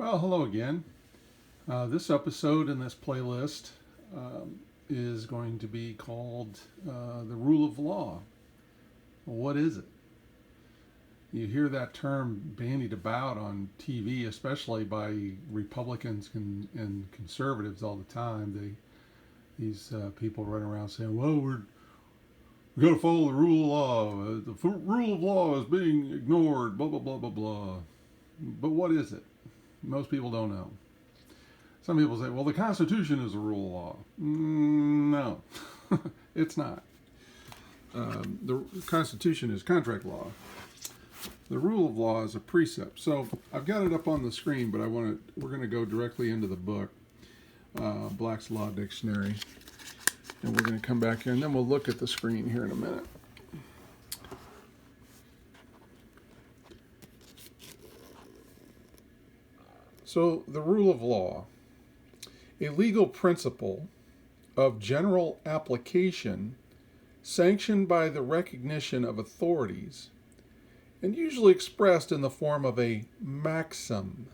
Well, hello again. This episode in this playlist is going to be called The Rule of Law. What is it? You hear that term bandied about on TV, especially by Republicans and conservatives all the time. These people run around saying, well, we got to follow the rule of law. The rule of law is being ignored, blah, blah, blah, blah, blah. But what is it? Most people don't know. Some people say, well, the Constitution is a rule of law. No, it's not. The Constitution is contract law. The rule of law is a precept. So I've got it up on the screen, but we're going to go directly into the book, Black's Law Dictionary. And we're going to come back here, and then we'll look at the screen here in a minute. So the rule of law, a legal principle of general application sanctioned by the recognition of authorities and usually expressed in the form of a maxim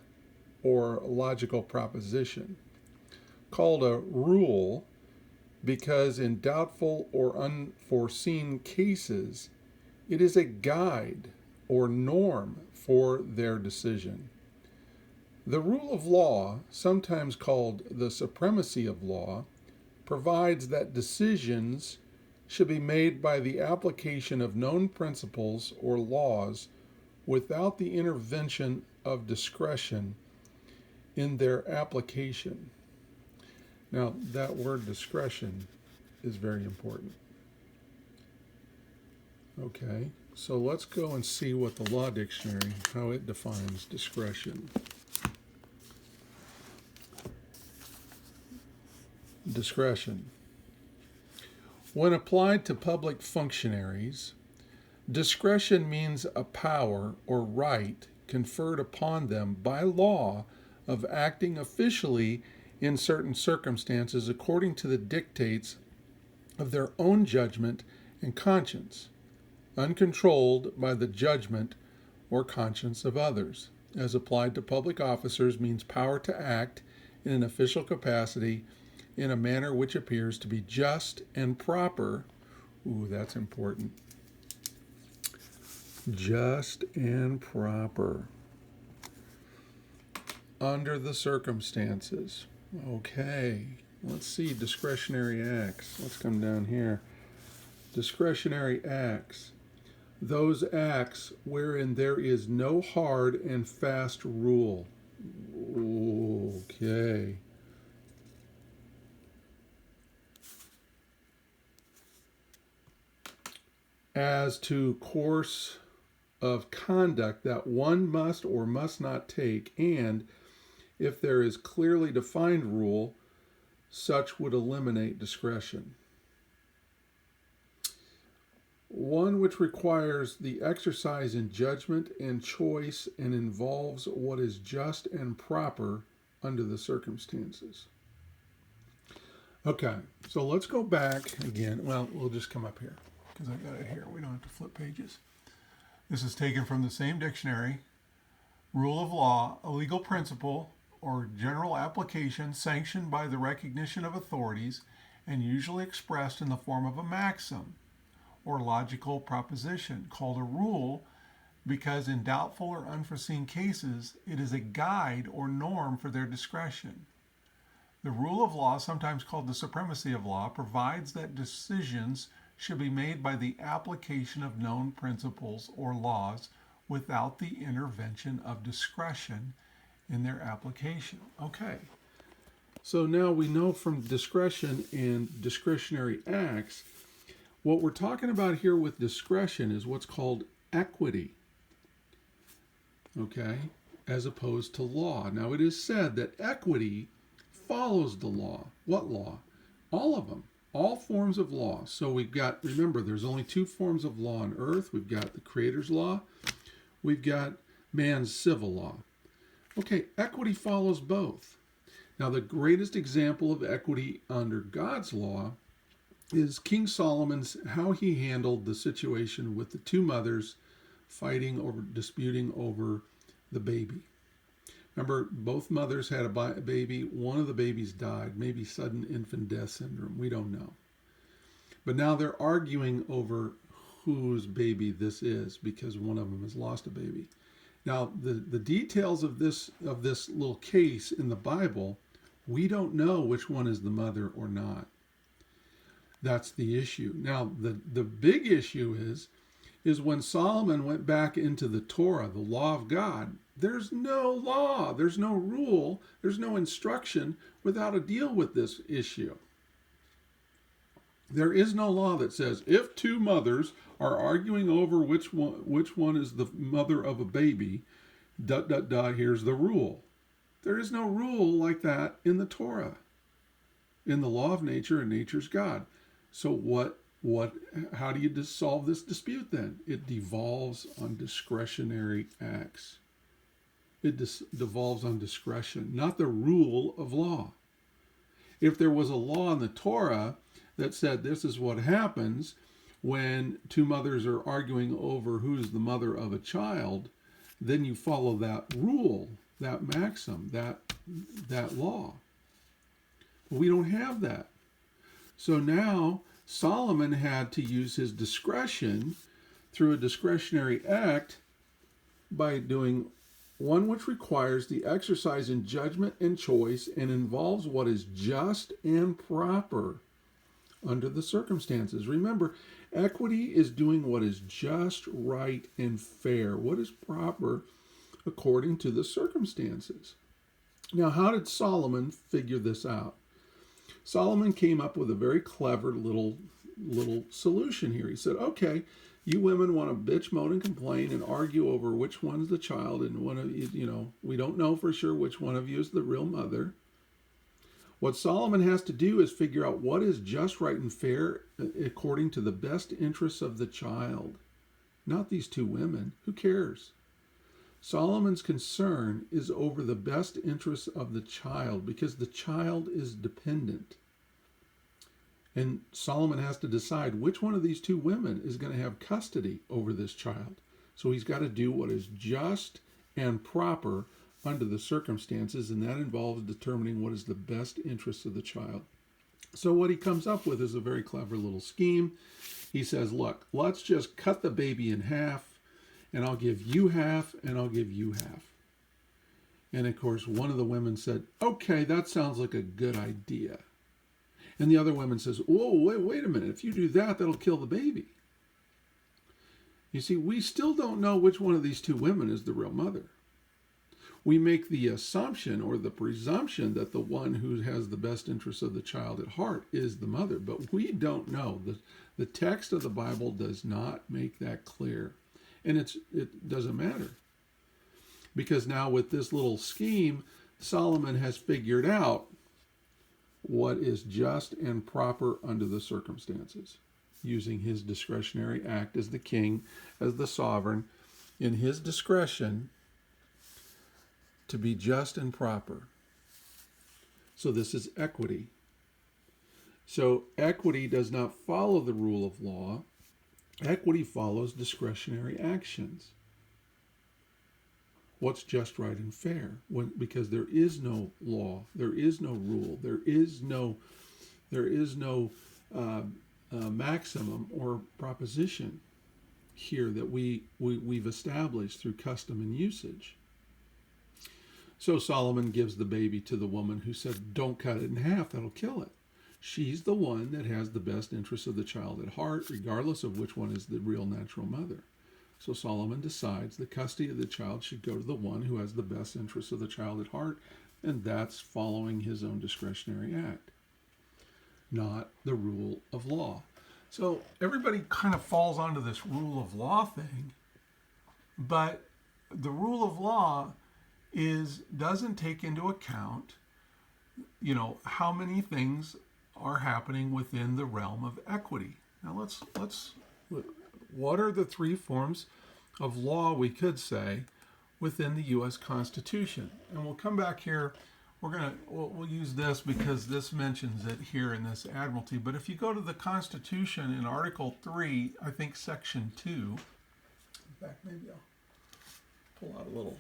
or logical proposition, called a rule because in doubtful or unforeseen cases it is a guide or norm for their decision. The rule of law, sometimes called the Supremacy of Law, provides that decisions should be made by the application of known principles or laws without the intervention of discretion in their application. Now, that word discretion is very important. Okay, so let's go and see what the Law Dictionary, how it defines discretion. Discretion. When applied to public functionaries, discretion means a power or right conferred upon them by law of acting officially in certain circumstances according to the dictates of their own judgment and conscience, uncontrolled by the judgment or conscience of others. As applied to public officers means power to act in an official capacity in a manner which appears to be just and proper. Ooh, that's important. Just and proper. Under the circumstances. Okay, let's see discretionary acts. Let's come down here. Discretionary acts. Those acts wherein there is no hard and fast rule. Okay. As to course of conduct that one must or must not take, and if there is clearly defined rule, such would eliminate discretion. One which requires the exercise in judgment and choice and involves what is just and proper under the circumstances. Okay, so let's go back again. Well, we'll just come up here, because I got it here. We don't have to flip pages. This is taken from the same dictionary. Rule of law, a legal principle or general application sanctioned by the recognition of authorities and usually expressed in the form of a maxim or logical proposition, called a rule because in doubtful or unforeseen cases it is a guide or norm for their discretion. The rule of law, sometimes called the Supremacy of Law, provides that decisions should be made by the application of known principles or laws without the intervention of discretion in their application. Okay, so now we know from discretion and discretionary acts, what we're talking about here with discretion is what's called equity, okay, as opposed to law. Now it is said that equity follows the law. What law? All of them. All forms of law. So we've got, remember, there's only two forms of law on earth. We've got the Creator's law. We've got man's civil law. Okay, equity follows both. Now, the greatest example of equity under God's law is King Solomon's, how he handled the situation with the two mothers fighting over, disputing over the baby. Remember, both mothers had a baby. One of the babies died, maybe sudden infant death syndrome. We don't know. But now they're arguing over whose baby this is because one of them has lost a baby. Now, the details of this little case in the Bible, we don't know which one is the mother or not. That's the issue. Now, the big issue is when Solomon went back into the Torah, the law of God, there's no law, there's no rule, there's no instruction without a deal with this issue. There is no law that says if two mothers are arguing over which one is the mother of a baby, here's the rule. There is no rule like that in the Torah, in the law of nature and nature's God. So how do you solve this dispute then? It devolves on discretionary acts. It devolves on discretion, not the rule of law. If there was a law in the Torah that said this is what happens when two mothers are arguing over who's the mother of a child, then you follow that rule, that maxim, that law. But we don't have that. So now Solomon had to use his discretion through a discretionary act by doing one which requires the exercise in judgment and choice and involves what is just and proper under the circumstances. Remember, equity is doing what is just, right, and fair, what is proper according to the circumstances. Now, how did Solomon figure this out? Solomon came up with a very clever little solution here. He said, okay, you women want to bitch, moan, and complain and argue over which one's the child, and one of you, we don't know for sure which one of you is the real mother. What Solomon has to do is figure out what is just, right, and fair according to the best interests of the child. Not these two women. Who cares? Solomon's concern is over the best interests of the child because the child is dependent. And Solomon has to decide which one of these two women is going to have custody over this child. So he's got to do what is just and proper under the circumstances, and that involves determining what is the best interest of the child. So what he comes up with is a very clever little scheme. He says, look, let's just cut the baby in half, and I'll give you half, and I'll give you half. And of course, one of the women said, okay, that sounds like a good idea. And the other woman says, whoa, wait a minute. If you do that, that'll kill the baby. You see, we still don't know which one of these two women is the real mother. We make the assumption or the presumption that the one who has the best interest of the child at heart is the mother, but we don't know. The text of the Bible does not make that clear. And it doesn't matter. Because now with this little scheme, Solomon has figured out what is just and proper under the circumstances, using his discretionary act as the king, as the sovereign, in his discretion to be just and proper. So this is equity. So equity does not follow the rule of law. Equity follows discretionary actions. What's just, right, and fair? Because there is no law, there is no rule, there is no maximum or proposition here that we've established through custom and usage. So Solomon gives the baby to the woman who said, don't cut it in half, that'll kill it. She's the one that has the best interests of the child at heart, regardless of which one is the real natural mother. So Solomon decides the custody of the child should go to the one who has the best interests of the child at heart, and that's following his own discretionary act, not the rule of law. So everybody kind of falls onto this rule of law thing, but the rule of law doesn't take into account, how many things are happening within the realm of equity. Now what are the three forms of law we could say within the U.S. Constitution? And we'll come back here. We'll use this because this mentions it here in this Admiralty. But if you go to the Constitution in Article 3, I think Section 2. In fact, maybe I'll pull out a little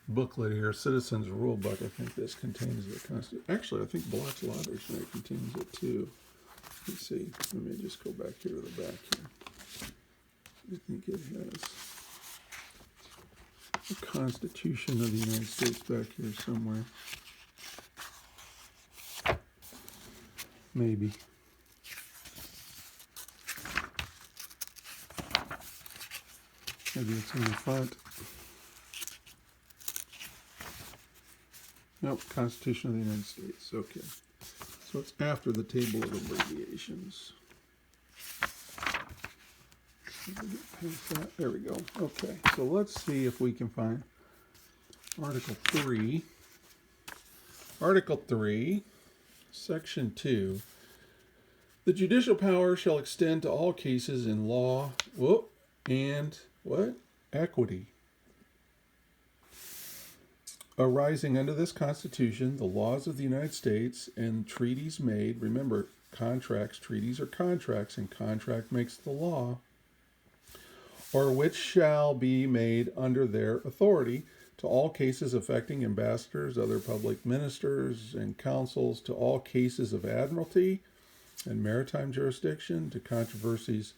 booklet here, Citizens Rule Book. I think this contains the Constitution. Actually, I think Black's Law Dictionary contains it too. Let's see. Let me just go back here to the back here. I think it has the Constitution of the United States back here somewhere. Maybe. Maybe it's in the front. Nope, Constitution of the United States. Okay. So it's after the table of abbreviations. Let me get past that. There we go. Okay, so let's see if we can find Article 3. Article 3, Section 2. The judicial power shall extend to all cases in law and what? Equity. Arising under this Constitution, the laws of the United States and treaties made, remember, contracts, treaties are contracts, and contract makes the law, or which shall be made under their authority, to all cases affecting ambassadors, other public ministers, and consuls, to all cases of admiralty and maritime jurisdiction, to controversies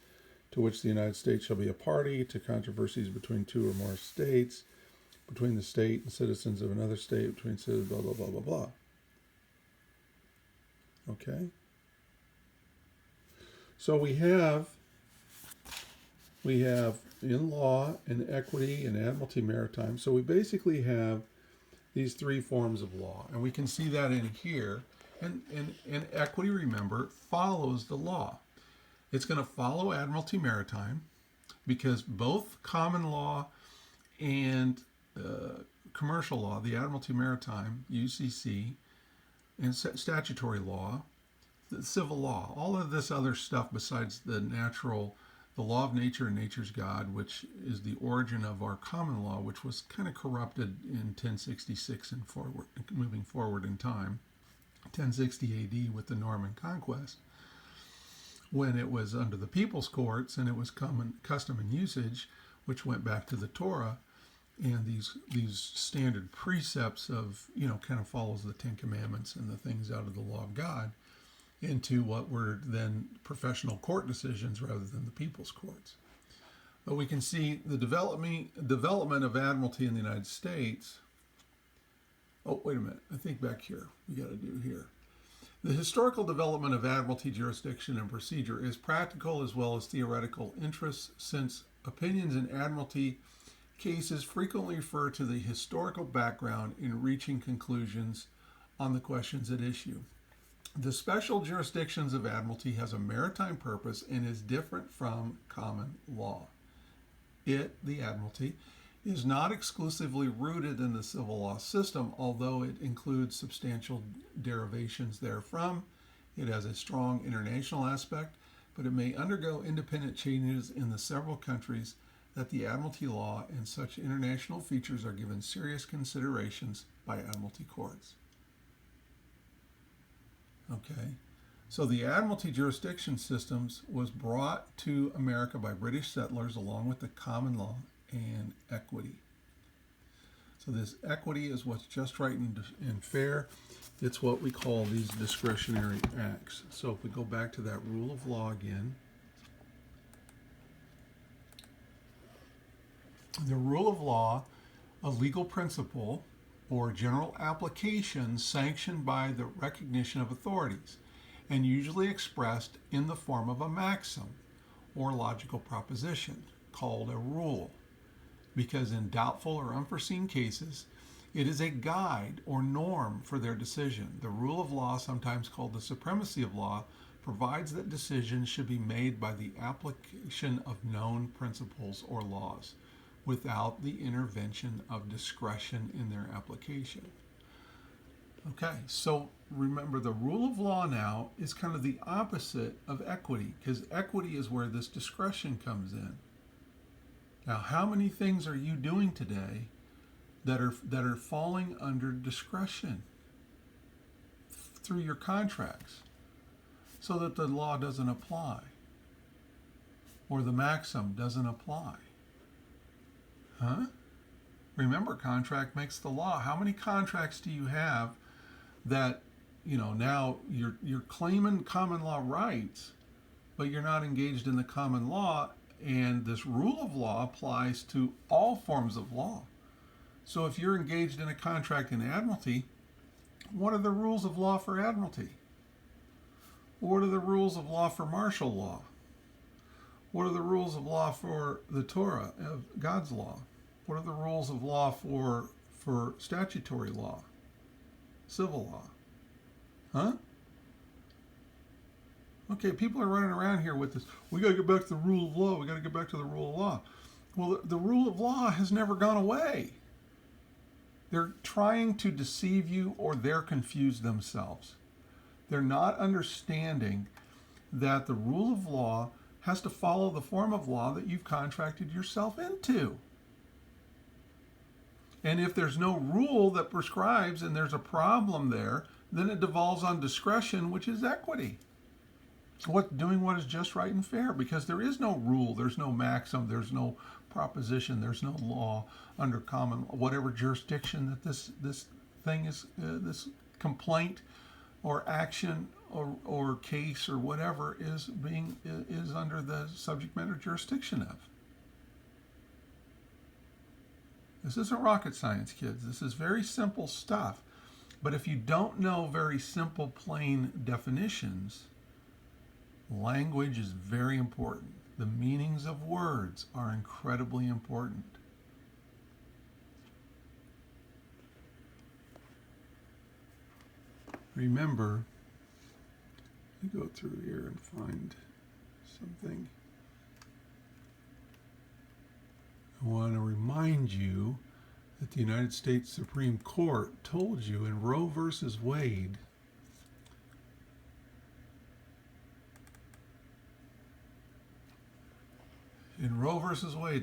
to which the United States shall be a party, to controversies between two or more states, between the state and citizens of another state, between citizens, blah, blah, blah, blah, blah. Okay? So we have in law and equity and admiralty maritime. So we basically have these three forms of law. And we can see that in here. And equity, remember, follows the law. It's going to follow admiralty maritime because both common law and commercial law, the Admiralty Maritime, UCC, and statutory law, the civil law, all of this other stuff besides the law of nature and nature's God, which is the origin of our common law, which was kind of corrupted in 1066 and moving forward in time, 1060 AD with the Norman conquest, when it was under the people's courts and it was custom and usage, which went back to the Torah. And these standard precepts of, kind of follows the Ten Commandments and the things out of the law of God into what were then professional court decisions rather than the people's courts. But we can see the development of admiralty in the United States. Oh, wait a minute. I think back here. We got to do here. The historical development of admiralty jurisdiction and procedure is practical as well as theoretical interest, since opinions in admiralty cases frequently refer to the historical background in reaching conclusions on the questions at issue. The special jurisdictions of admiralty has a maritime purpose and is different from common law. The admiralty, is not exclusively rooted in the civil law system, although it includes substantial derivations therefrom. It has a strong international aspect, but it may undergo independent changes in the several countries that the admiralty law and such international features are given serious considerations by admiralty courts. Okay, so the admiralty jurisdiction systems was brought to America by British settlers along with the common law and equity. So this equity is what's just right and fair. It's what we call these discretionary acts. So if we go back to that rule of law again, the rule of law, a legal principle or general application sanctioned by the recognition of authorities and usually expressed in the form of a maxim or logical proposition called a rule, because in doubtful or unforeseen cases, it is a guide or norm for their decision. The rule of law, sometimes called the Supremacy of Law, provides that decisions should be made by the application of known principles or laws, without the intervention of discretion in their application. Okay, so remember, the rule of law now is kind of the opposite of equity, because equity is where this discretion comes in. Now, how many things are you doing today that are falling under discretion through your contracts so that the law doesn't apply or the maxim doesn't apply? Huh? Remember, contract makes the law. How many contracts do you have that, now you're claiming common law rights, but you're not engaged in the common law, and this rule of law applies to all forms of law. So if you're engaged in a contract in Admiralty, what are the rules of law for Admiralty? What are the rules of law for martial law? What are the rules of law for the Torah, of God's law? What are the rules of law for statutory law, civil law? Huh? Okay, people are running around here with this. We got to get back to the rule of law. We got to get back to the rule of law. Well, the rule of law has never gone away. They're trying to deceive you, or they're confused themselves. They're not understanding that the rule of law has to follow the form of law that you've contracted yourself into. And if there's no rule that prescribes and there's a problem there, then it devolves on discretion, which is equity. Doing what is just, right, and fair, because there is no rule, there's no maxim, there's no proposition, there's no law under common, whatever jurisdiction that this thing is, this complaint or action or case or whatever is under the subject matter jurisdiction of. This isn't rocket science, kids. This is very simple stuff. But if you don't know very simple, plain definitions, language is very important. The meanings of words are incredibly important. Remember, let me go through here and find something. I want to remind you that the United States Supreme Court told you in Roe versus Wade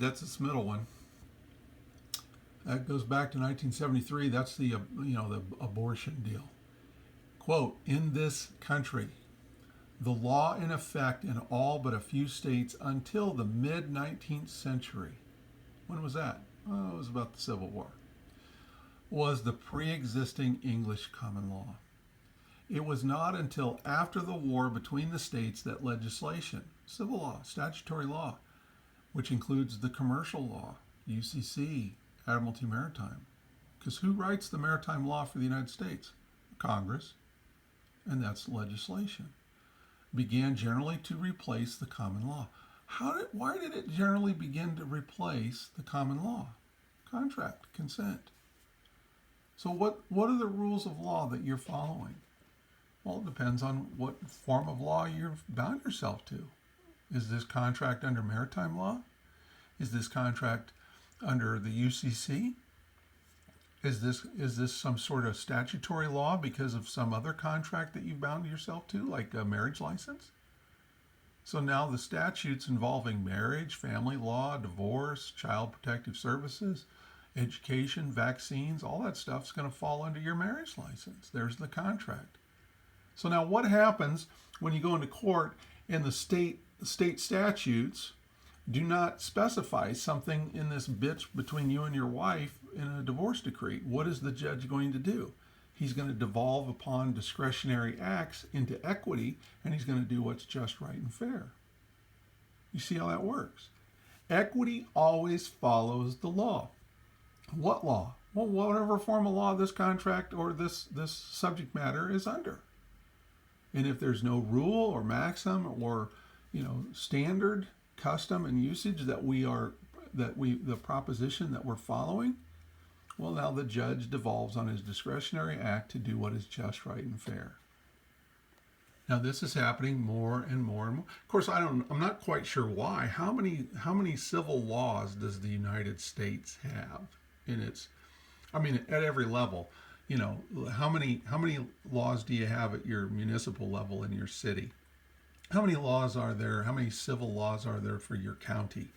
that's this middle one. That goes back to 1973. That's the abortion deal. Quote, in this country, the law in effect in all but a few states until the mid-19th century. When was that? Oh, it was about the Civil War. Was the pre-existing English common law. It was not until after the war between the states that legislation, civil law, statutory law, which includes the commercial law, UCC, Admiralty Maritime. Because who writes the maritime law for the United States? Congress, and that's legislation. Began generally to replace the common law. Why did it generally begin to replace the common law? Contract, consent. So what are the rules of law that you're following? Well, it depends on what form of law you've bound yourself to. Is this contract under maritime law? Is this contract under the UCC? Is this some sort of statutory law because of some other contract that you've bound yourself to, like a marriage license? So now the statutes involving marriage, family law, divorce, child protective services, education, vaccines, all that stuff is going to fall under your marriage license. There's the contract. So now what happens when you go into court and the state statutes do not specify something in this bitch between you and your wife in a divorce decree? What is the judge going to do? He's going to devolve upon discretionary acts into equity, and he's going to do what's just, right, and fair. You see how that works? Equity always follows the law. What law? Well, whatever form of law this contract or this subject matter is under. And if there's no rule or maxim or standard, custom, and usage the proposition that we're following, well, now the judge devolves on his discretionary act to do what is just, right, and fair. Now this is happening more and more and more. Of course, I'm not quite sure why. How many civil laws does the United States have in its? I mean, at every level. How many laws do you have at your municipal level in your city? How many laws are there? How many civil laws are there for your county?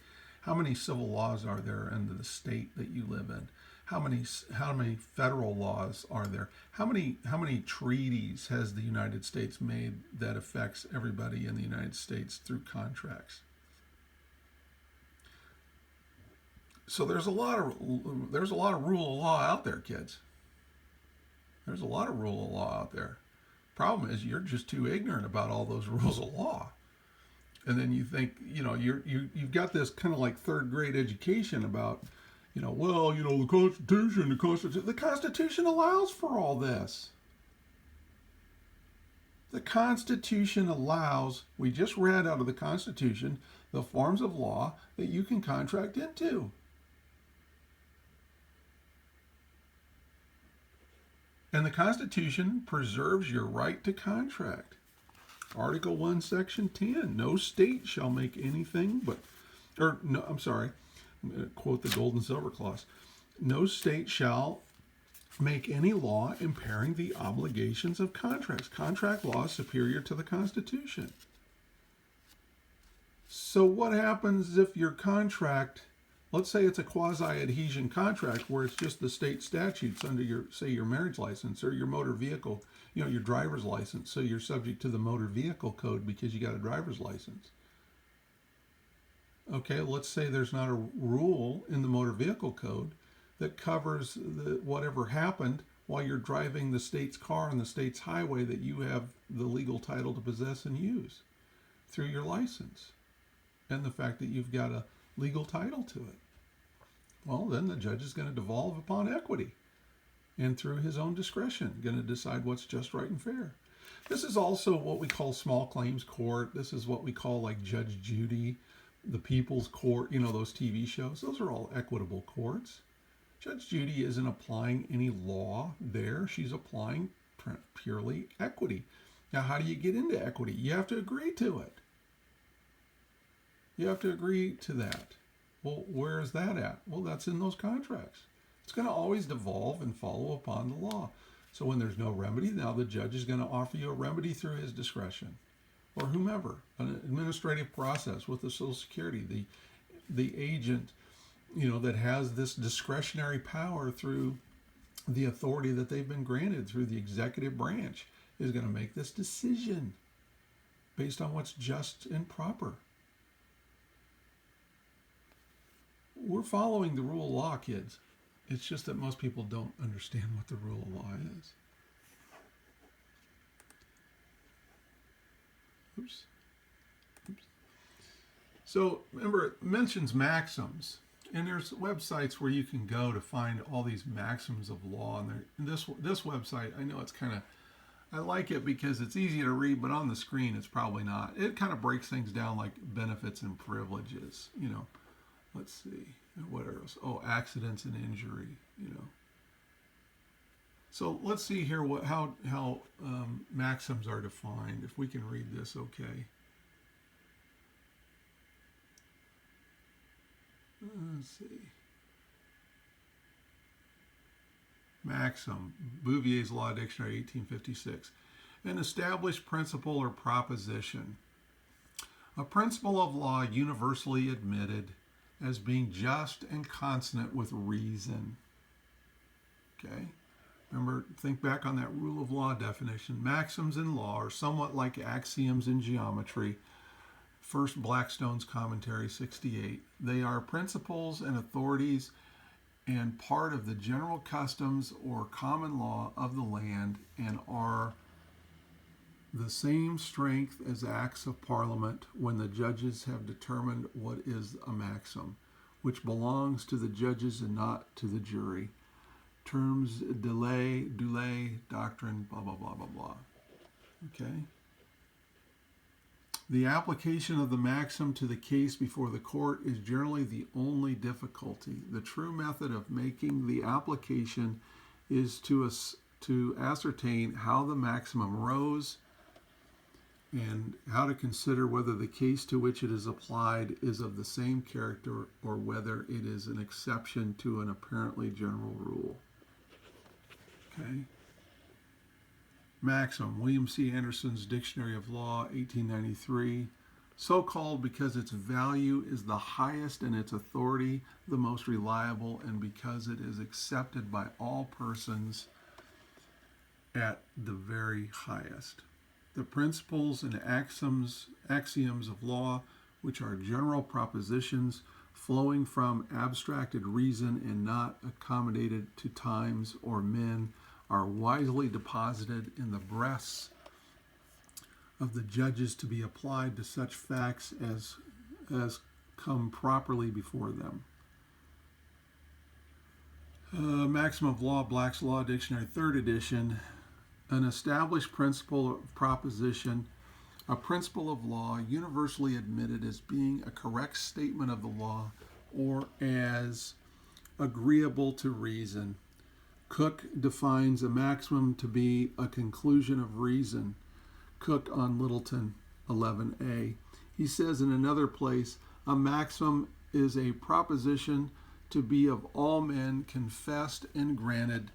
How many civil laws are there in the state that you live in? How many federal laws are there? How many treaties has the United States made that affects everybody in the United States through contracts? So there's a lot of rule of law out there, kids. There's a lot of rule of law out there. Problem is, you're just too ignorant about all those rules of law. And then you think, you've got this kind of like third grade education about, the Constitution allows for all this. The Constitution allows, we just read out of the Constitution, the forms of law that you can contract into. And the Constitution preserves your right to contract. Article 1, Section 10, no state shall make anything but, I'm going to quote the Gold and Silver Clause. No state shall make any law impairing the obligations of contracts. Contract law is superior to the Constitution. So what happens if your contract, let's say it's a quasi-adhesion contract where it's just the state statutes under your marriage license or your motor vehicle, your driver's license, so you're subject to the motor vehicle code because you got a driver's license. Okay, let's say there's not a rule in the motor vehicle code that covers whatever happened while you're driving the state's car on the state's highway that you have the legal title to possess and use through your license, and the fact that you've got a legal title to it. Well, then the judge is going to devolve upon equity and through his own discretion going to decide what's just, right, and fair. This is also what we call small claims court. This is what we call like Judge Judy, the People's Court, those TV shows. Those are all equitable courts. Judge Judy isn't applying any law there. She's applying purely equity. Now, how do you get into equity? You have to agree to it. You have to agree to that. Well, where is that at? Well, that's in those contracts. It's going to always devolve and follow upon the law. So when there's no remedy, now the judge is going to offer you a remedy through his discretion, or whomever, an administrative process with the Social Security, the agent, that has this discretionary power through the authority that they've been granted through the executive branch is going to make this decision based on what's just and proper. We're following the rule of law, kids. It's just that most people don't understand what the rule of law is. Oops. So remember, it mentions maxims. And there's websites where you can go to find all these maxims of law. And this website, I know it's kind of, I like it because it's easy to read, but on the screen it's probably not. It kind of breaks things down like benefits and privileges, Let's see, what else? Oh, accidents and injury, So let's see here how maxims are defined. If we can read this, okay. Let's see. Maxim, Bouvier's Law Dictionary, 1856. An established principle or proposition. A principle of law universally admitted as being just and consonant with reason. Okay? Remember, think back on that rule of law definition. Maxims in law are somewhat like axioms in geometry. First Blackstone's Commentary, 68. They are principles and authorities and part of the general customs or common law of the land and are the same strength as acts of parliament when the judges have determined what is a maxim, which belongs to the judges and not to the jury. Terms delay, doctrine, blah, blah, blah, blah, blah. Okay? The application of the maxim to the case before the court is generally the only difficulty. The true method of making the application is to ascertain how the maximum arose and how to consider whether the case to which it is applied is of the same character or whether it is an exception to an apparently general rule. Okay. Maxim, William C. Anderson's Dictionary of Law, 1893. So called because its value is the highest and its authority the most reliable, and because it is accepted by all persons at the very highest. The principles and axioms of law, which are general propositions, flowing from abstracted reason and not accommodated to times or men, are wisely deposited in the breasts of the judges to be applied to such facts as come properly before them. Maxim of Law, Black's Law Dictionary, 3rd edition. An established principle of proposition, a principle of law universally admitted as being a correct statement of the law or as agreeable to reason. Cook defines a maximum to be a conclusion of reason. Cook on Littleton 11a. He says in another place, a maxim is a proposition to be of all men confessed and granted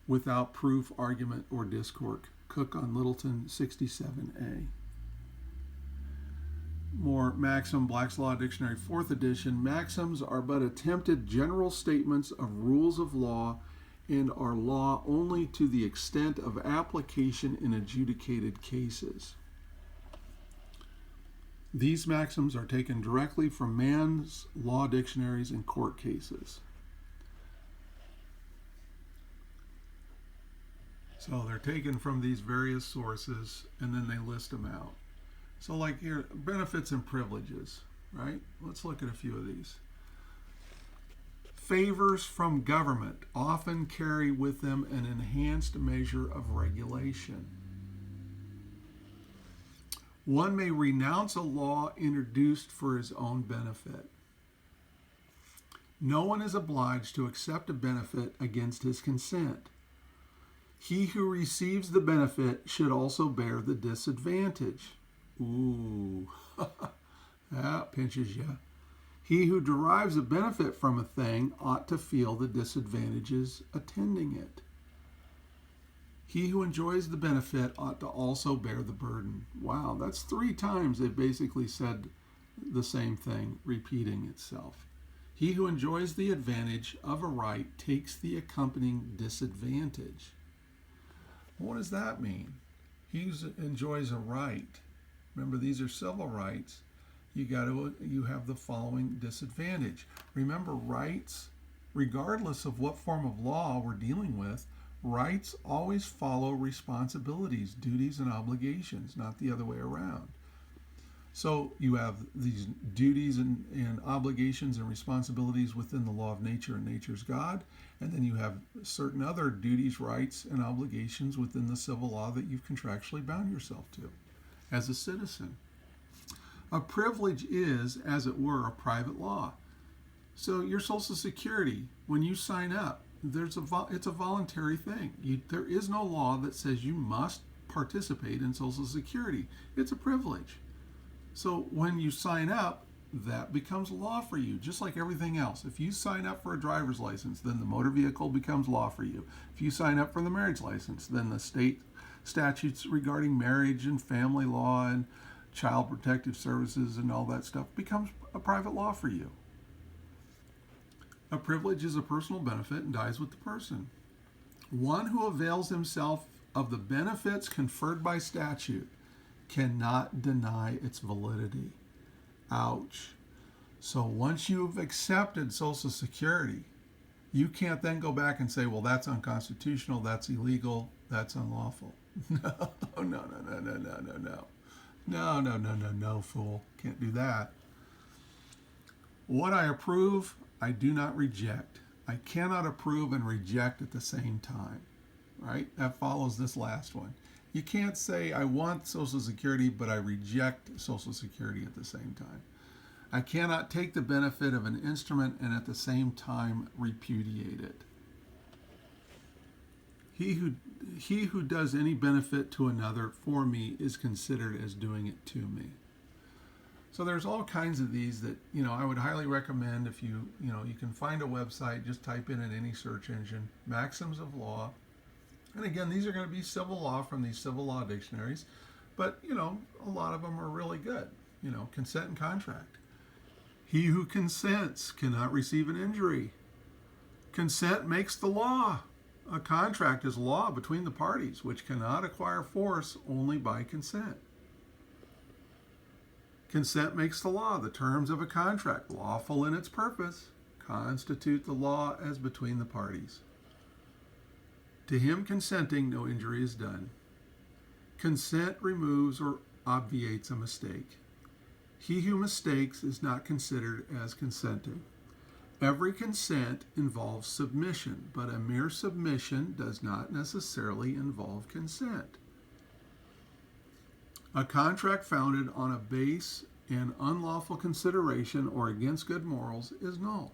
without proof, argument, or discord. Cook on Littleton 67a. More Maxim, Black's Law Dictionary, 4th edition. Maxims are but attempted general statements of rules of law and are law only to the extent of application in adjudicated cases. These maxims are taken directly from man's law dictionaries and court cases. So they're taken from these various sources and then they list them out. So like here, benefits and privileges, right? Let's look at a few of these. Favors from government often carry with them an enhanced measure of regulation. One may renounce a law introduced for his own benefit. No one is obliged to accept a benefit against his consent. He who receives the benefit should also bear the disadvantage. Ooh, that pinches you. He who derives a benefit from a thing ought to feel the disadvantages attending it. He who enjoys the benefit ought to also bear the burden. Wow, that's 3 times they basically said the same thing, repeating itself. He who enjoys the advantage of a right takes the accompanying disadvantage. What does that mean? He who enjoys a right, remember these are civil rights, you have the following disadvantage. Remember, rights, regardless of what form of law we're dealing with, rights always follow responsibilities, duties, and obligations, not the other way around. So you have these duties and obligations and responsibilities within the law of nature and nature's God, and then you have certain other duties, rights, and obligations within the civil law that you've contractually bound yourself to as a citizen. A privilege is, as it were, a private law. So your Social Security, when you sign up, it's a voluntary thing. There is no law that says you must participate in Social Security. It's a privilege. So when you sign up, that becomes law for you, just like everything else. If you sign up for a driver's license, then the motor vehicle becomes law for you. If you sign up for the marriage license, then the state statutes regarding marriage and family law and child protective services and all that stuff becomes a private law for you. A privilege is a personal benefit and dies with the person. One who avails himself of the benefits conferred by statute cannot deny its validity. Ouch. So once you've accepted Social Security, you can't then go back and say, well, that's unconstitutional, that's illegal, that's unlawful. No, fool. Can't do that. What I approve, I do not reject. I cannot approve and reject at the same time, right? That follows this last one. You can't say I want Social Security, but I reject Social Security at the same time. I cannot take the benefit of an instrument and at the same time repudiate it. He who does any benefit to another for me is considered as doing it to me. So there's all kinds of these that, I would highly recommend if you can find a website, just type in any search engine, Maxims of Law. And again, these are going to be civil law from these civil law dictionaries, but, a lot of them are really good. Consent and contract. He who consents cannot receive an injury. Consent makes the law. A contract is law between the parties, which cannot acquire force only by consent. Consent makes the law. The terms of a contract, lawful in its purpose, constitute the law as between the parties. To him consenting, no injury is done. Consent removes or obviates a mistake. He who mistakes is not considered as consenting. Every consent involves submission, but a mere submission does not necessarily involve consent. A contract founded on a base and unlawful consideration or against good morals is null.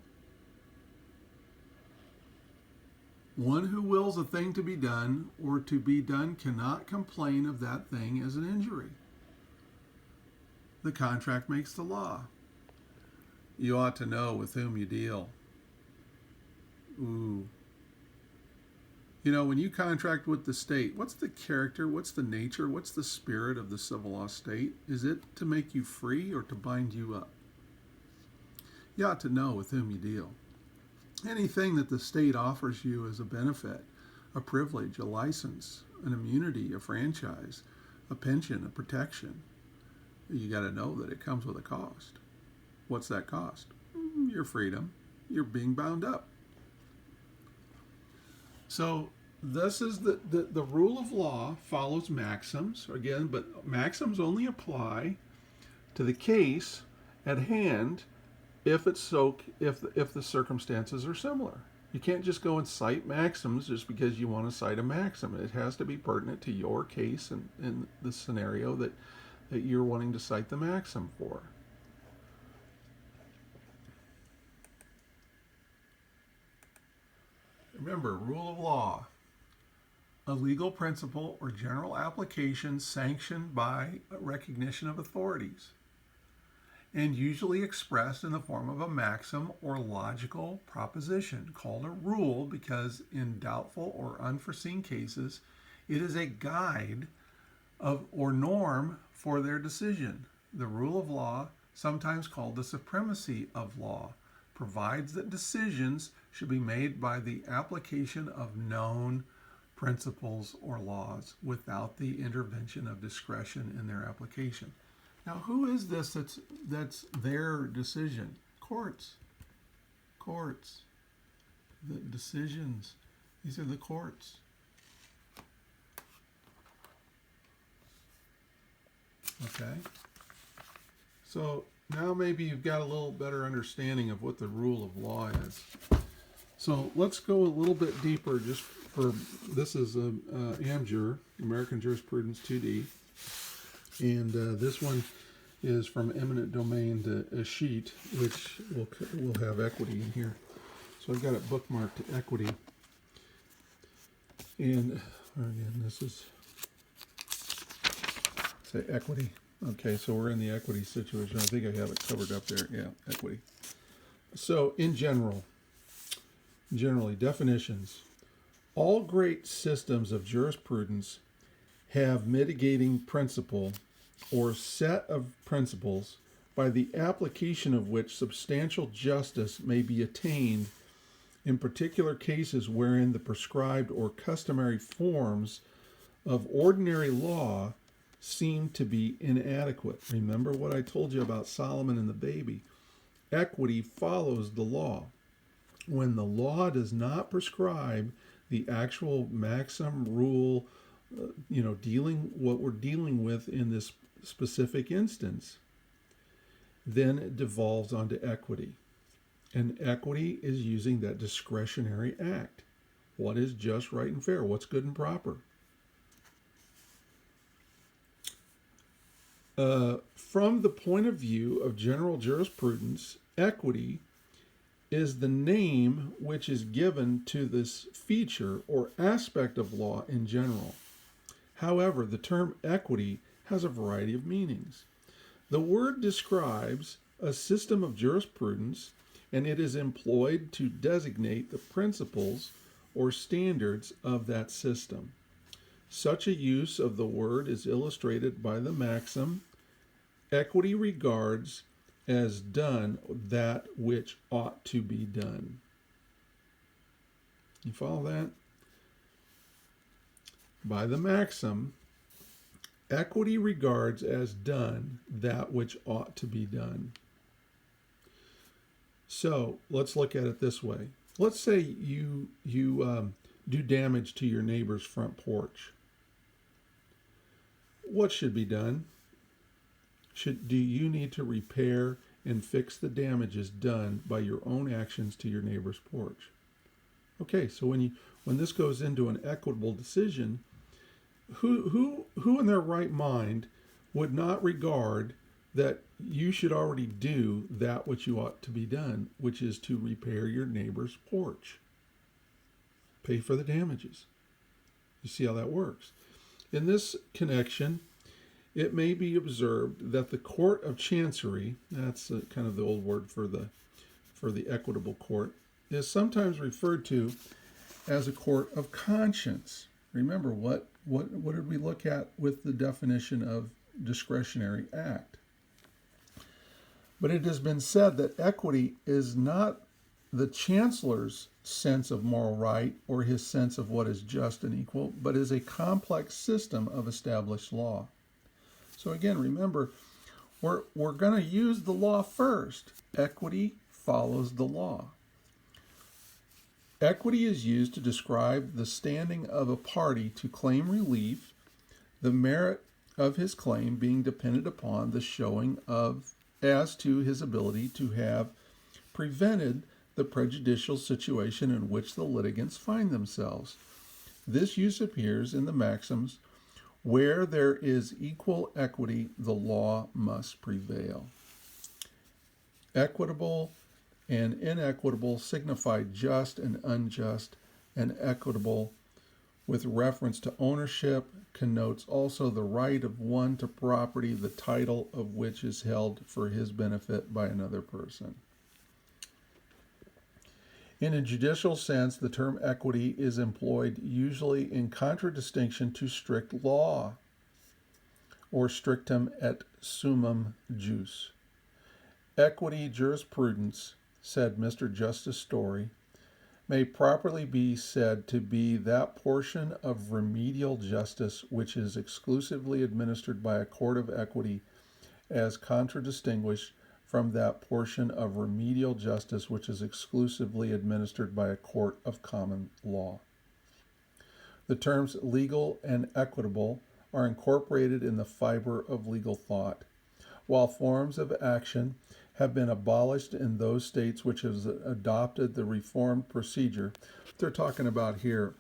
One who wills a thing to be done or to be done cannot complain of that thing as an injury. The contract makes the law. You ought to know with whom you deal. Ooh. You know, when you contract with the state, what's the character, what's the nature, what's the spirit of the civil law state? Is it to make you free or to bind you up? You ought to know with whom you deal. Anything that the state offers you as a benefit, a privilege, a license, an immunity, a franchise, a pension, a protection, you got to know that it comes with a cost. What's that cost? Your freedom. You're being bound up. So this is the rule of law follows maxims again, but maxims only apply to the case at hand if the circumstances are similar. You can't just go and cite maxims just because you want to cite a maxim. It has to be pertinent to your case and in the scenario that you're wanting to cite the maxim for. Remember, rule of law, a legal principle or general application sanctioned by recognition of authorities, and usually expressed in the form of a maxim or logical proposition called a rule because in doubtful or unforeseen cases, it is a guide or norm for their decision. The rule of law, sometimes called the supremacy of law, provides that decisions should be made by the application of known principles or laws without the intervention of discretion in their application. Now, who is this that's their decision? Courts. The decisions. These are the courts. Okay. So now maybe you've got a little better understanding of what the rule of law is. So let's go a little bit deeper. Just for this is AmJur, American Jurisprudence 2D, and this one is from eminent domain to a sheet, which will have equity in here. So I've got it bookmarked to equity, and again this is say equity. Okay, so we're in the equity situation. I think I have it covered up there. Yeah, equity. So generally, definitions. All great systems of jurisprudence have mitigating principle or set of principles by the application of which substantial justice may be attained in particular cases wherein the prescribed or customary forms of ordinary law seem to be inadequate. Remember what I told you about Solomon and the baby. Equity follows the law. When the law does not prescribe the actual maxim rule, what we're dealing with in this specific instance, then it devolves onto equity. And equity is using that discretionary act. What is just, right, and fair? What's good and proper? From the point of view of general jurisprudence, equity is the name which is given to this feature or aspect of law in general. However, the term equity has a variety of meanings. The word describes a system of jurisprudence, and it is employed to designate the principles or standards of that system. Such a use of the word is illustrated by the maxim, equity regards as done that which ought to be done. You follow that? By the maxim, Equity regards as done that which ought to be done. So let's look at it this way. Let's say you do damage to your neighbor's front porch. What should be done? Do you need to repair and fix the damages done by your own actions to your neighbor's porch? Okay, so when this goes into an equitable decision, who in their right mind would not regard that you should already do that which you ought to be done, which is to repair your neighbor's porch, pay for the damages? You see how that works? In this connection, it may be observed that the court of chancery, that's kind of the old word for the equitable court, is sometimes referred to as a court of conscience. Remember, what did we look at with the definition of discretionary act? But it has been said that equity is not the chancellor's sense of moral right or his sense of what is just and equal, but is a complex system of established law. So again, remember, we're going to use the law first. Equity follows the law. Equity is used to describe the standing of a party to claim relief, the merit of his claim being dependent upon the showing of as to his ability to have prevented the prejudicial situation in which the litigants find themselves. This use appears in the maxims, where there is equal equity, the law must prevail. Equitable and inequitable signify just and unjust, and equitable with reference to ownership connotes also the right of one to property, the title of which is held for his benefit by another person. In a judicial sense, the term equity is employed usually in contradistinction to strict law, or strictum et summum jus. Equity jurisprudence, said Mr. Justice Story, may properly be said to be that portion of remedial justice which is exclusively administered by a court of equity, as contradistinguished from that portion of remedial justice which is exclusively administered by a court of common law. The terms legal and equitable are incorporated in the fiber of legal thought, while forms of action have been abolished in those states which have adopted the reformed procedure. What they're talking about here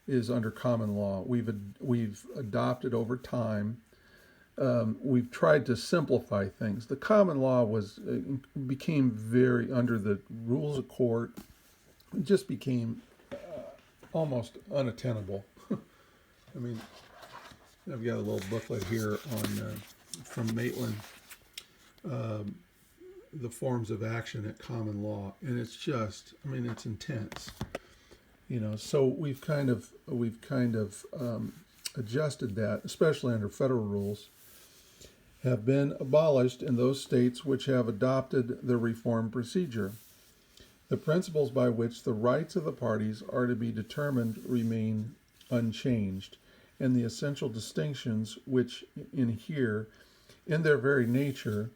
is under common law. We've adopted over time. We've tried to simplify things. The common law became very, under the rules of court, it just became almost unattainable. I mean, I've got a little booklet here on from Maitland, the forms of action at common law, and it's just, I mean, it's intense. So we've kind of adjusted that, especially under federal rules, have been abolished in those states which have adopted the reform procedure. The principles by which the rights of the parties are to be determined remain unchanged, and the essential distinctions which inhere in their very nature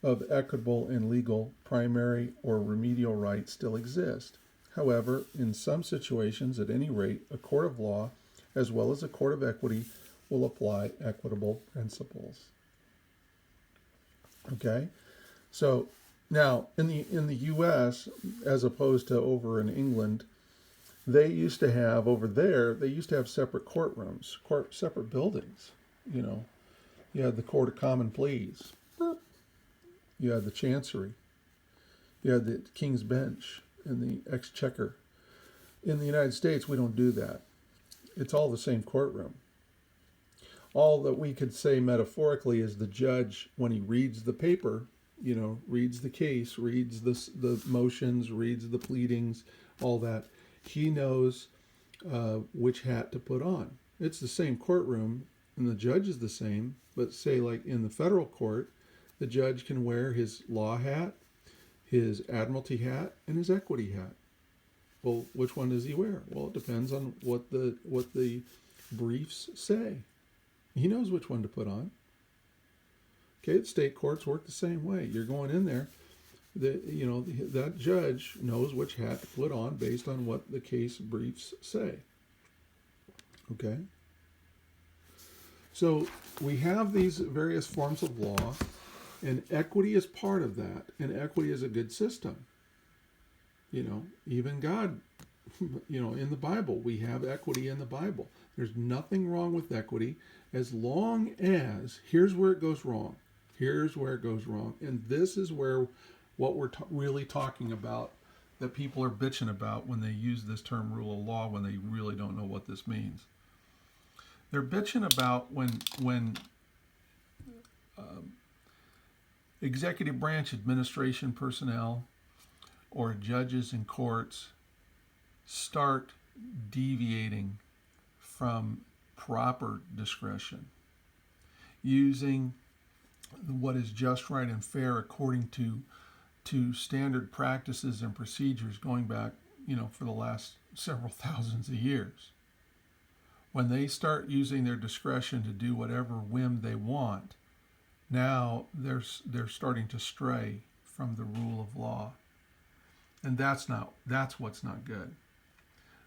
of equitable and legal, primary or remedial rights still exist. However, in some situations, at any rate, a court of law, as well as a court of equity, will apply equitable principles. Okay, so now in the U.S., as opposed to over in England, they used to have separate courtrooms, separate buildings. You had the Court of Common Pleas. You had the Chancery. You had the King's Bench and the Exchequer. In the United States, we don't do that. It's all the same courtroom. All that we could say metaphorically is the judge, when he reads the paper, reads the case, reads the motions, reads the pleadings, all that, he knows which hat to put on. It's the same courtroom, and the judge is the same, but say like in the federal court, the judge can wear his law hat, his Admiralty hat, and his equity hat. Well, which one does he wear? Well, it depends on what the briefs say. He knows which one to put on. Okay, state courts work the same way. You're going in there, that judge knows which hat to put on based on what the case briefs say. Okay? So we have these various forms of law, and equity is part of that, and equity is a good system. Even God, in the Bible, we have equity in the Bible. There's nothing wrong with equity as long as, here's where it goes wrong. Here's where it goes wrong. And this is where what we're really talking about, that people are bitching about when they use this term rule of law, when they really don't know what this means. They're bitching about when executive branch administration personnel or judges in courts start deviating from proper discretion, using what is just, right, and fair according to standard practices and procedures going back, for the last several thousands of years. When they start using their discretion to do whatever whim they want, now they're starting to stray from the rule of law. And that's what's not good.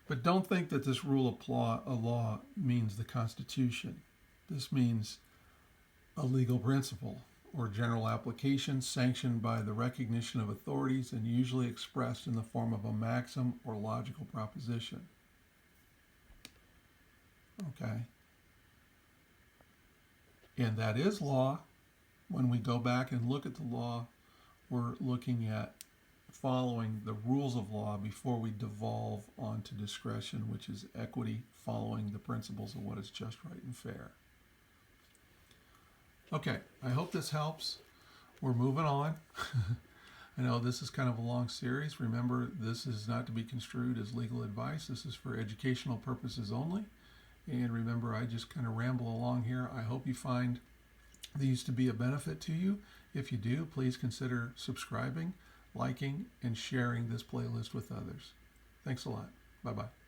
But don't think that this rule of law means the Constitution. This means a legal principle or general application sanctioned by the recognition of authorities and usually expressed in the form of a maxim or logical proposition. Okay? And that is law. When we go back and look at the law, we're looking at following the rules of law before we devolve onto discretion, which is equity, following the principles of what is just, right, and fair. Okay, I hope this helps. We're moving on. I know this is kind of a long series. Remember, this is not to be construed as legal advice. This is for educational purposes only. And remember, I just kind of ramble along here. I hope you find these to be a benefit to you. If you do, please consider subscribing, liking, and sharing this playlist with others. Thanks a lot. Bye-bye.